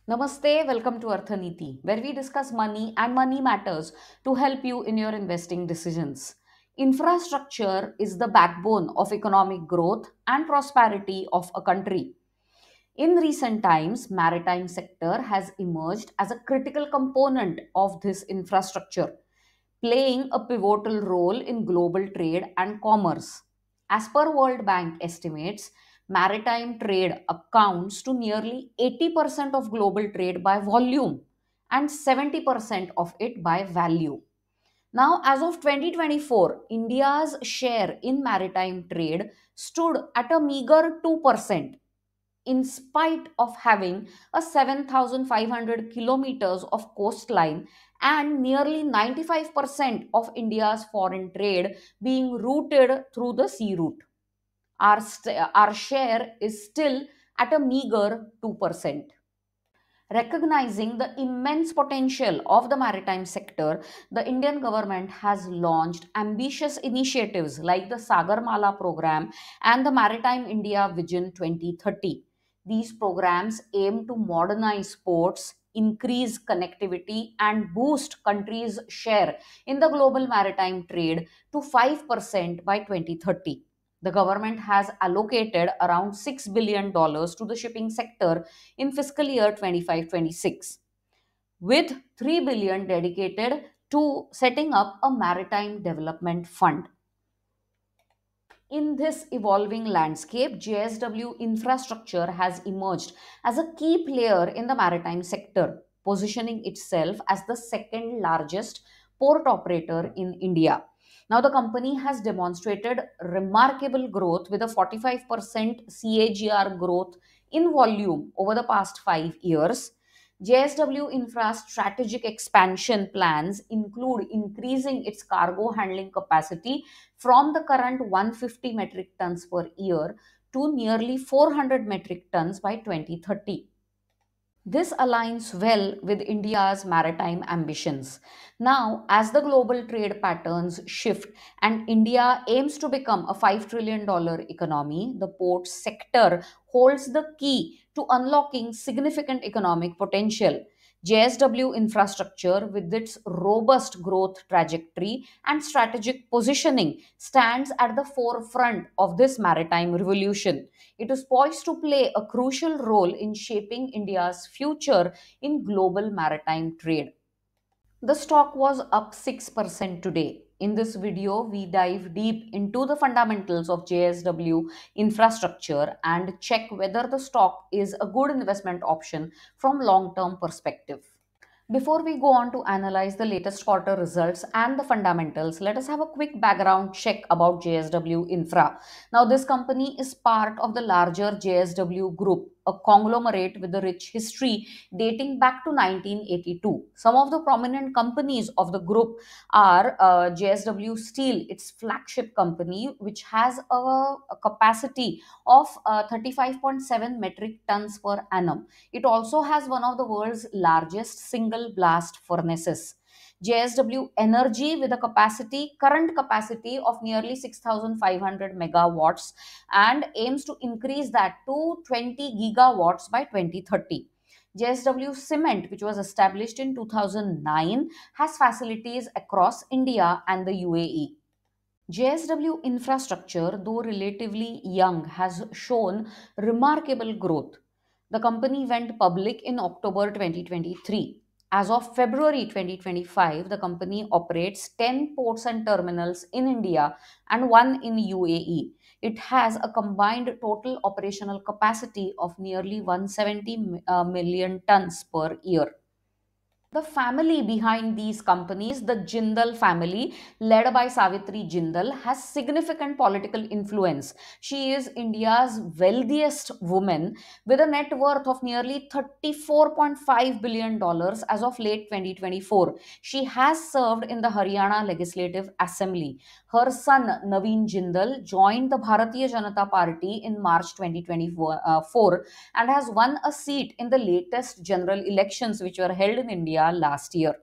Namaste, welcome to Arthaniti, where we discuss money and money matters to help you in your investing decisions. Infrastructure is the backbone of economic growth and prosperity of a country. In recent times, maritime sector has emerged as a critical component of this infrastructure, playing a pivotal role in global trade and commerce. As per World Bank estimates, maritime trade accounts to nearly 80% of global trade by volume and 70% of it by value. Now, as of 2024, India's share in maritime trade stood at a meager 2%, in spite of having a 7,500 kilometers of coastline and nearly 95% of India's foreign trade being routed through the sea route. Our share is still at a meager 2%. Recognizing the immense potential of the maritime sector, the Indian government has launched ambitious initiatives like the Sagarmala program and the Maritime India Vision 2030. These programs aim to modernize ports, increase connectivity, and boost countries' share in the global maritime trade to 5% by 2030. The government has allocated around $6 billion to the shipping sector in fiscal year 25-26, with 3 billion dedicated to setting up a maritime development fund. In this evolving landscape, JSW Infrastructure has emerged as a key player in the maritime sector, positioning itself as the second largest port operator in India. Now, the company has demonstrated remarkable growth with a 45% CAGR growth in volume over the past 5 years. JSW Infra's strategic expansion plans include increasing its cargo handling capacity from the current 150 metric tons per year to nearly 400 metric tons by 2030. This aligns well with India's maritime ambitions. Now, as the global trade patterns shift and India aims to become a $5 trillion economy, the port sector holds the key to unlocking significant economic potential. JSW Infrastructure, with its robust growth trajectory and strategic positioning, stands at the forefront of this maritime revolution. It is poised to play a crucial role in shaping India's future in global maritime trade. The stock was up 6% today. In this video, we dive deep into the fundamentals of JSW infrastructure and check whether the stock is a good investment option from long-term perspective. Before we go on to analyze the latest quarter results and the fundamentals, let us have a quick background check about JSW Infra. Now, this company is part of the larger JSW Group, a conglomerate with a rich history dating back to 1982. Some of the prominent companies of the group are JSW Steel, its flagship company, which has a capacity of 35.7 metric tons per annum. It also has one of the world's largest single blast furnaces. JSW Energy, with a current capacity of nearly 6,500 megawatts, and aims to increase that to 20 gigawatts by 2030. JSW Cement, which was established in 2009, has facilities across India and the UAE. JSW Infrastructure, though relatively young, has shown remarkable growth. The company went public in October 2023. As of February 2025, the company operates 10 ports and terminals in India and one in UAE. It has a combined total operational capacity of nearly 170 million tons per year. The family behind these companies, the Jindal family, led by Savitri Jindal, has significant political influence. She is India's wealthiest woman with a net worth of nearly $34.5 billion as of late 2024. She has served in the Haryana Legislative Assembly. Her son, Naveen Jindal, joined the Bharatiya Janata Party in March 2024 and has won a seat in the latest general elections which were held in India last year.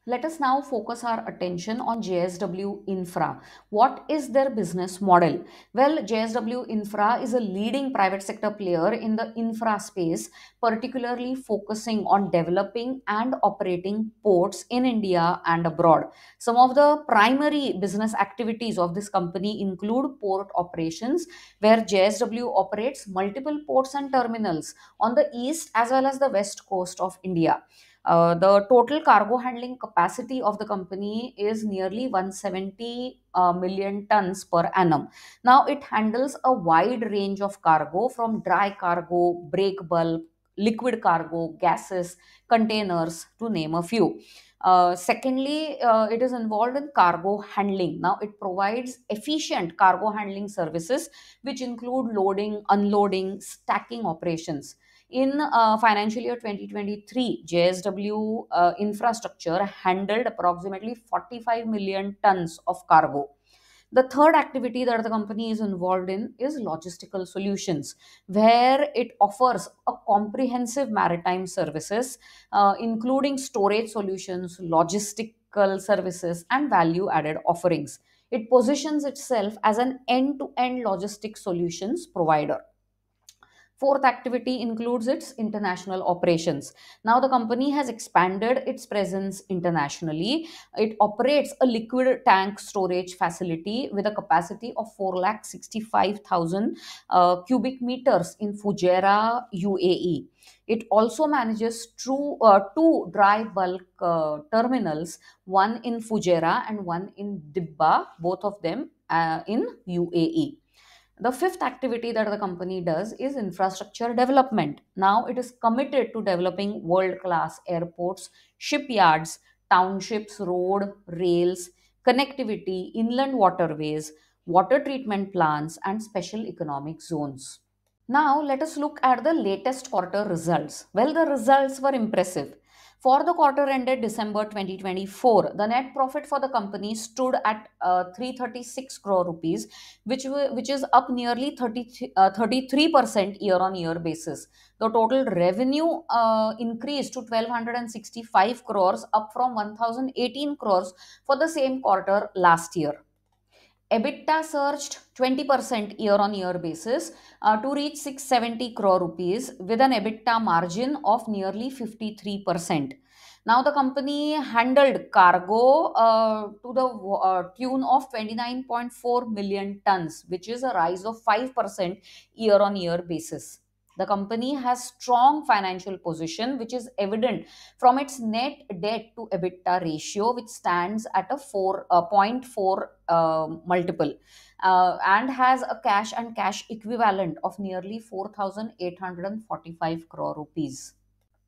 Let us now focus our attention on JSW Infra. What is their business model? Well, JSW Infra is a leading private sector player in the infra space, particularly focusing on developing and operating ports in India and abroad. Some of the primary business activities of this company include port operations, where JSW operates multiple ports and terminals on the east as well as the west coast of India. The total cargo handling capacity of the company is nearly 170 million tons per annum. Now, it handles a wide range of cargo from dry cargo, break bulk, liquid cargo, gases, containers, to name a few. Secondly, it is involved in cargo handling. Now, it provides efficient cargo handling services, which include loading, unloading, stacking operations. In financial year 2023, JSW Infrastructure handled approximately 45 million tons of cargo. The third activity that the company is involved in is logistical solutions, where it offers a comprehensive maritime services, including storage solutions, logistical services, and value added offerings. It positions itself as an end to end logistic solutions provider. Fourth activity includes its international operations. Now, the company has expanded its presence internationally. It operates a liquid tank storage facility with a capacity of 465,000 cubic meters in Fujairah, UAE. It also manages two dry bulk terminals, one in Fujairah and one in Dibba, both of them in UAE. The fifth activity that the company does is infrastructure development. Now it is committed to developing world class airports, shipyards, townships, road, rails, connectivity, inland waterways, water treatment plants, and special economic zones. Now, let us look at the latest quarter results. Well, the results were impressive. For the quarter ended December 2024, the net profit for the company stood at 336 crore rupees, which is up nearly 33% year on year basis. The total revenue increased to 1265 crores, up from 1018 crores for the same quarter last year. EBITDA surged 20% year on year basis to reach 670 crore rupees with an EBITDA margin of nearly 53%. Now, the company handled cargo to the tune of 29.4 million tons, which is a rise of 5% year on year basis. The company has strong financial position, which is evident from its net debt to EBITDA ratio, which stands at a 4.4 multiple, and has a cash and cash equivalent of nearly 4,845 crore rupees.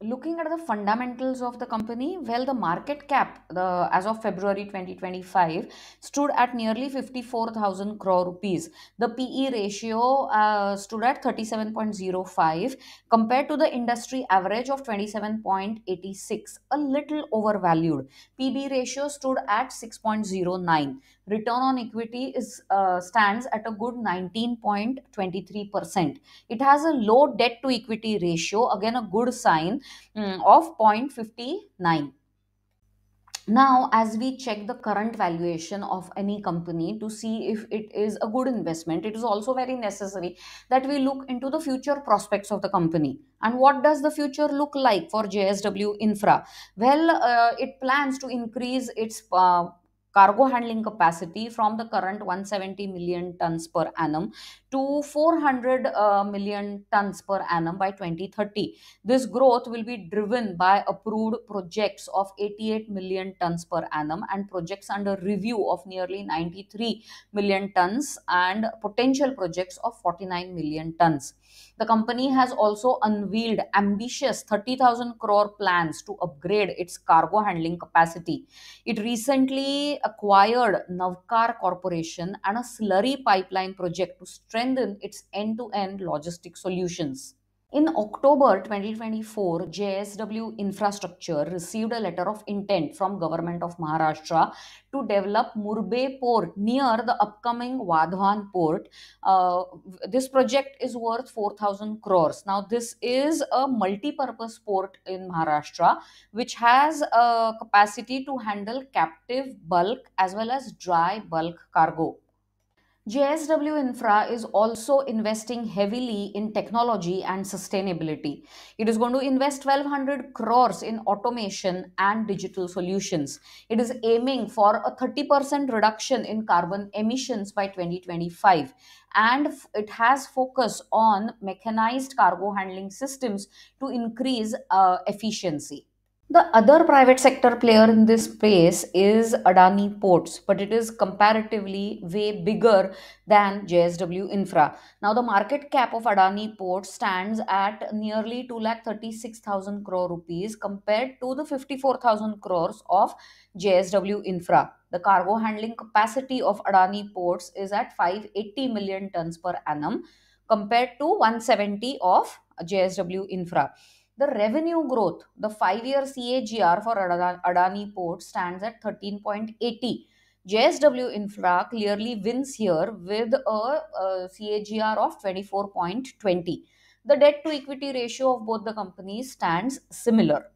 Looking at the fundamentals of the company, well, the market cap, as of February 2025, stood at nearly 54,000 crore rupees. The PE ratio stood at 37.05 compared to the industry average of 27.86, a little overvalued. PB ratio stood at 6.09. Return on equity is stands at a good 19.23%. It has a low debt to equity ratio, again a good sign, of 0.59. Now, as we check the current valuation of any company to see if it is a good investment, it is also very necessary that we look into the future prospects of the company. And what does the future look like for JSW Infra? Well, it plans to increase its cargo handling capacity from the current 170 million tons per annum to 400 million tons per annum by 2030. This growth will be driven by approved projects of 88 million tons per annum and projects under review of nearly 93 million tons and potential projects of 49 million tons. The company has also unveiled ambitious 30,000 crore plans to upgrade its cargo handling capacity. It recently acquired Navkar Corporation and a slurry pipeline project to strengthen its end to end logistic solutions. In October 2024, JSW Infrastructure received a letter of intent from Government of Maharashtra to develop Murbe Port near the upcoming Wadhavan Port. This project is worth 4,000 crores. Now, this is a multi-purpose port in Maharashtra, which has a capacity to handle captive bulk as well as dry bulk cargo. JSW Infra is also investing heavily in technology and sustainability. It is going to invest 1200 crores in automation and digital solutions. It is aiming for a 30% reduction in carbon emissions by 2025, and it has focus on mechanized cargo handling systems to increase efficiency. The other private sector player in this space is Adani Ports, but it is comparatively way bigger than JSW Infra. Now, the market cap of Adani Ports stands at nearly 2,36,000 crore rupees compared to the 54,000 crores of JSW Infra. The cargo handling capacity of Adani Ports is at 580 million tons per annum compared to 170 of JSW Infra. The revenue growth, the 5-year CAGR for Adani Port stands at 13.80. JSW Infra clearly wins here with a CAGR of 24.20. The debt to equity ratio of both the companies stands similar.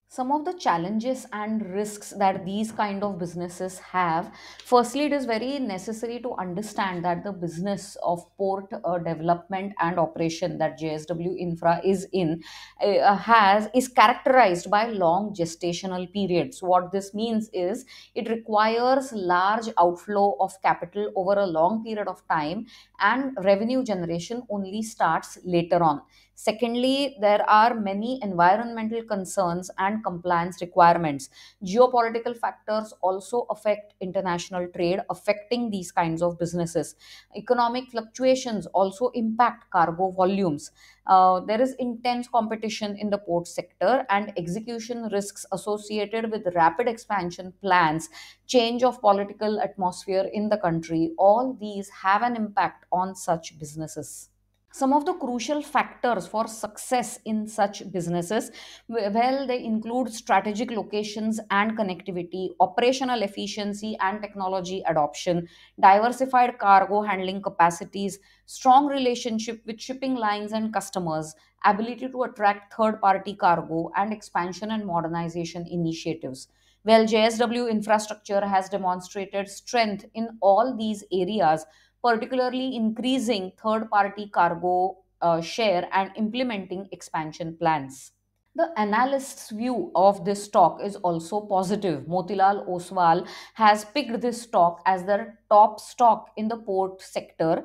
Some of the challenges and risks that these kind of businesses have, firstly, it is very necessary to understand that the business of port development and operation that JSW Infra is in has is characterized by long gestational periods. What this means is it requires large outflow of capital over a long period of time, and revenue generation only starts later on. Secondly, there are many environmental concerns and compliance requirements. Geopolitical factors also affect international trade, affecting these kinds of businesses. Economic fluctuations also impact cargo volumes. There is intense competition in the port sector, and execution risks associated with rapid expansion plans, change of political atmosphere in the country. All these have an impact on such businesses. Some of the crucial factors for success in such businesses, well, they include strategic locations and connectivity, operational efficiency and technology adoption, diversified cargo handling capacities, strong relationship with shipping lines and customers, ability to attract third party cargo, and expansion and modernization initiatives. Well, JSW Infrastructure has demonstrated strength in all these areas, particularly increasing third party cargo share and implementing expansion plans. The analyst's view of this stock is also positive. Motilal Oswal has picked this stock as their top stock in the port sector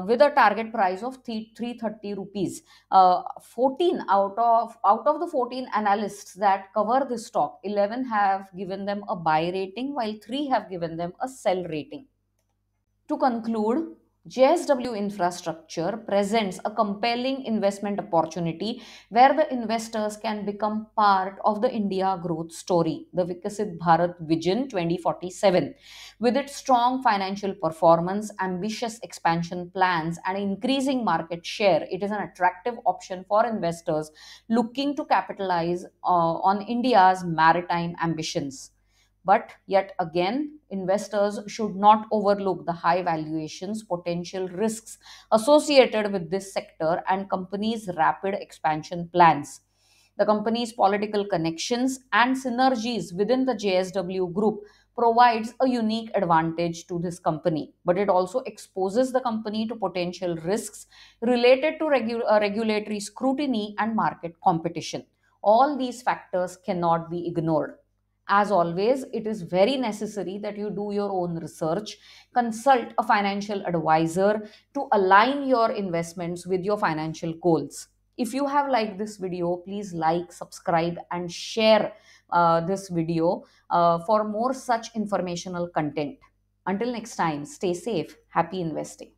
with a target price of 330 rupees. 14 out of the 14 analysts that cover this stock, 11 have given them a buy rating while 3 have given them a sell rating. To conclude, JSW Infrastructure presents a compelling investment opportunity where the investors can become part of the India growth story, the Vikasit Bharat Vision 2047. With its strong financial performance, ambitious expansion plans, and increasing market share, it is an attractive option for investors looking to capitalize on India's maritime ambitions. But yet again, investors should not overlook the high valuations, potential risks associated with this sector, and companies' rapid expansion plans. The company's political connections and synergies within the JSW Group provides a unique advantage to this company, but it also exposes the company to potential risks related to regulatory scrutiny and market competition. All these factors cannot be ignored. As always, it is very necessary that you do your own research, consult a financial advisor to align your investments with your financial goals. If you have liked this video, please like, subscribe, and share this video for more such informational content. Until next time, stay safe, happy investing.